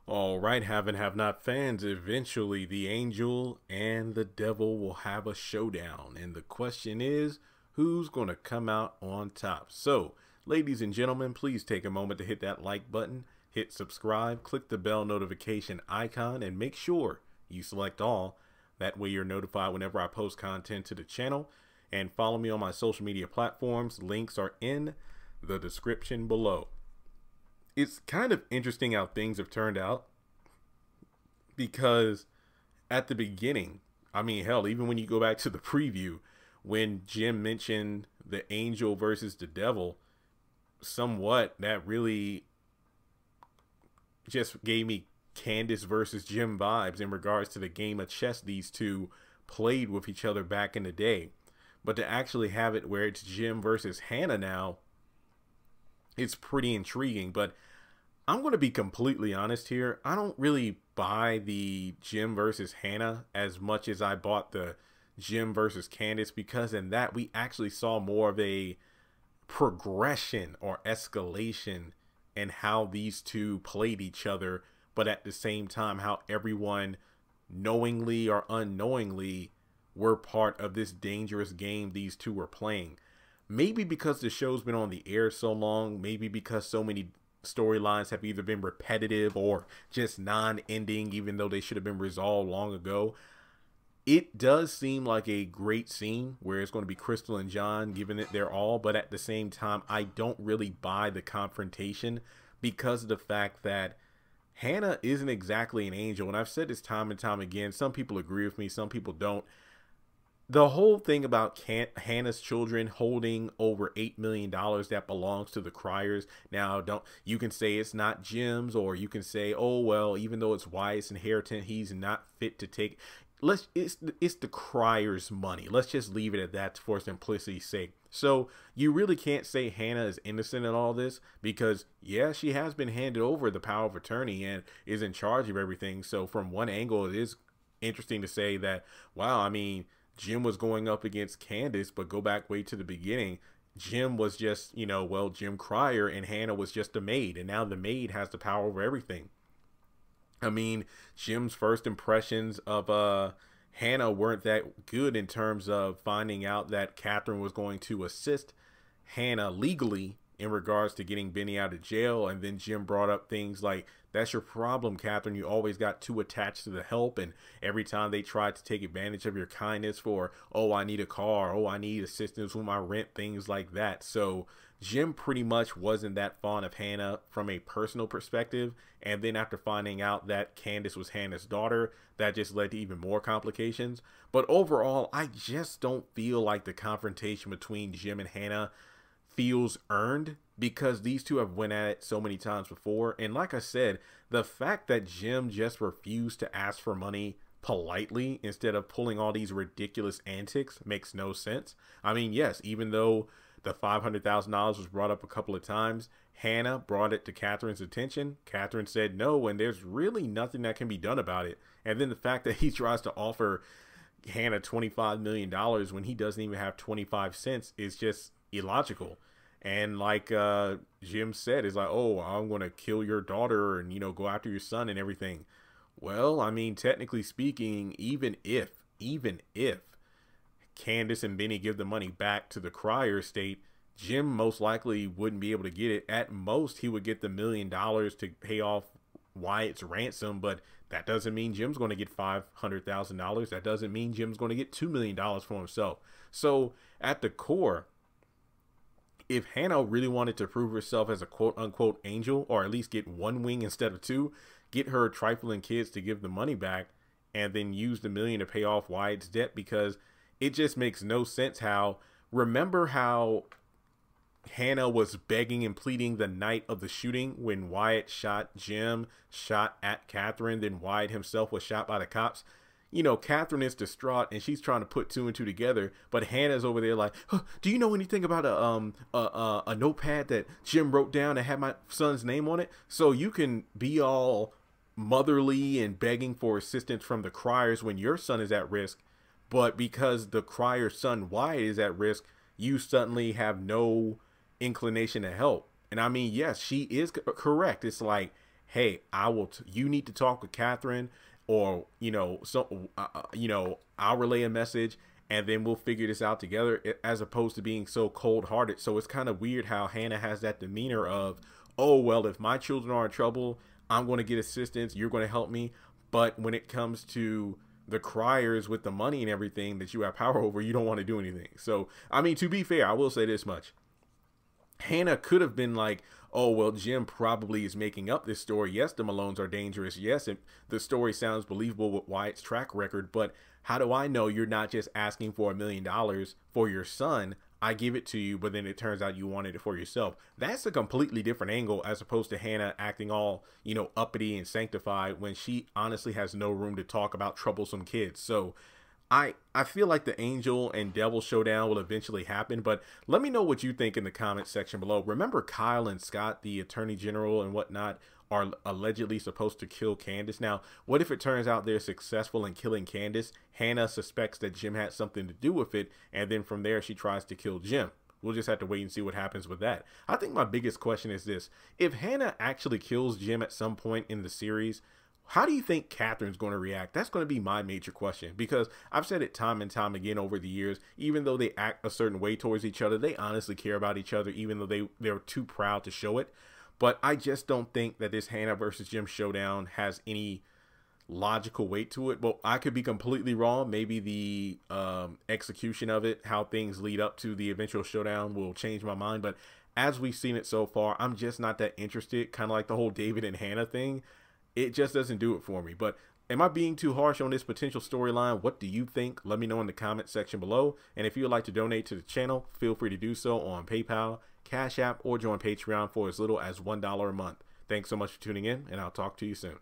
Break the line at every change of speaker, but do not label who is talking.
All right, have and have not fans, eventually the angel and the devil will have a showdown. And the question is, who's going to come out on top? So, ladies and gentlemen, please take a moment to hit that like button, hit subscribe, click the bell notification icon, and make sure you select all. That way you're notified whenever I post content to the channel. And follow me on my social media platforms. Links are in the description below. It's kind of interesting how things have turned out, because at the beginning, I mean, hell, even when you go back to the preview, when Jim mentioned the angel versus the devil, somewhat that really just gave me Candace versus Jim vibes in regards to the game of chess these two played with each other back in the day. But to actually have it where it's Jim versus Hanna now, it's pretty intriguing. But I'm going to be completely honest here. I don't really buy the Jim versus Hanna as much as I bought the Jim versus Candace, because in that we actually saw more of a progression or escalation in how these two played each other, but at the same time how everyone knowingly or unknowingly were part of this dangerous game these two were playing. Maybe because the show's been on the air so long, maybe because so many storylines have either been repetitive or just non-ending, even though they should have been resolved long ago. It does seem like a great scene where it's going to be Crystal and John giving it their all, but at the same time, I don't really buy the confrontation because of the fact that Hanna isn't exactly an angel. And I've said this time and time again. Some people agree with me, some people don't. The whole thing about Hanna's children holding over $8 million that belongs to the Criers. Now, you can say it's not Jim's, or you can say, oh, well, even though it's Wyatt's inheritance, he's not fit to take. It's the Criers' money. Let's just leave it at that for simplicity's sake. So you really can't say Hanna is innocent in all this, because yeah, she has been handed over the power of attorney and is in charge of everything. So from one angle, it is interesting to say that, wow, I mean, Jim was going up against Candace, but go back way to the beginning. Jim was just, well, Jim Crier, and Hanna was just a maid. And now the maid has the power over everything. I mean, Jim's first impressions of Hanna weren't that good in terms of finding out that Catherine was going to assist Hanna legally in regards to getting Benny out of jail. And then Jim brought up things like, that's your problem, Catherine. You always got too attached to the help. And every time they tried to take advantage of your kindness for, oh, I need a car, oh, I need assistance with my rent, things like that. So Jim pretty much wasn't that fond of Hanna from a personal perspective. And then after finding out that Candace was Hanna's daughter, that just led to even more complications. But overall, I just don't feel like the confrontation between Jim and Hanna feels earned, because these two have went at it so many times before. And like I said, the fact that Jim just refused to ask for money politely instead of pulling all these ridiculous antics makes no sense. I mean, yes, even though the $500,000 was brought up a couple of times, Hanna brought it to Catherine's attention. Catherine said no, and there's really nothing that can be done about it. And then the fact that he tries to offer Hanna $25 million when he doesn't even have 25 cents is just illogical. And like Jim said, is like, oh, I'm going to kill your daughter and, go after your son and everything. Well, I mean, technically speaking, even if Candace and Benny give the money back to the Crier estate, Jim most likely wouldn't be able to get it. At most, he would get the $1 million to pay off Wyatt's ransom, but that doesn't mean Jim's going to get $500,000. That doesn't mean Jim's going to get $2 million for himself. So at the core, if Hanna really wanted to prove herself as a quote-unquote angel, or at least get one wing instead of two, get her trifling kids to give the money back, and then use the $1 million to pay off Wyatt's debt, because it just makes no sense how, remember how Hanna was begging and pleading the night of the shooting when Wyatt shot Jim, shot at Catherine, then Wyatt himself was shot by the cops? Catherine is distraught and she's trying to put two and two together, but Hannah's over there like, huh, do you know anything about a notepad that Jim wrote down that had my son's name on it? So you can be all motherly and begging for assistance from the Criers when your son is at risk, but because the Crier's son Wyatt is at risk, you suddenly have no inclination to help. And I mean, yes, she is correct. It's like hey, you need to talk with Catherine, or, I'll relay a message and then we'll figure this out together, as opposed to being so cold hearted. So it's kind of weird how Hanna has that demeanor of, oh, well, if my children are in trouble, I'm going to get assistance. You're going to help me. But when it comes to the criers with the money and everything that you have power over, you don't want to do anything. So, I mean, to be fair, I will say this much. Hanna could have been like, oh, well, Jim probably is making up this story. Yes, the Malones are dangerous. Yes, the story sounds believable with Wyatt's track record, but how do I know you're not just asking for $1 million for your son? I give it to you, but then it turns out you wanted it for yourself. That's a completely different angle, as opposed to Hanna acting all, uppity and sanctified when she honestly has no room to talk about troublesome kids. So I feel like the angel and devil showdown will eventually happen, but let me know what you think in the comment section below. Remember, Kyle and Scott, the attorney general and whatnot, are allegedly supposed to kill Candace. Now, what if it turns out they're successful in killing Candace? Hanna suspects that Jim had something to do with it, and then from there she tries to kill Jim. We'll just have to wait and see what happens with that. I think my biggest question is this: if Hanna actually kills Jim at some point in the series, how do you think Catherine's going to react? That's going to be my major question, because I've said it time and time again over the years, even though they act a certain way towards each other, they honestly care about each other, even though they're too proud to show it. But I just don't think that this Hanna versus Jim showdown has any logical weight to it. Well, I could be completely wrong. Maybe the execution of it, how things lead up to the eventual showdown, will change my mind. But as we've seen it so far, I'm just not that interested. Kind of like the whole David and Hanna thing. It just doesn't do it for me. But am I being too harsh on this potential storyline? What do you think? Let me know in the comment section below. And if you would like to donate to the channel, feel free to do so on PayPal, Cash App, or join Patreon for as little as $1 a month. Thanks so much for tuning in, and I'll talk to you soon.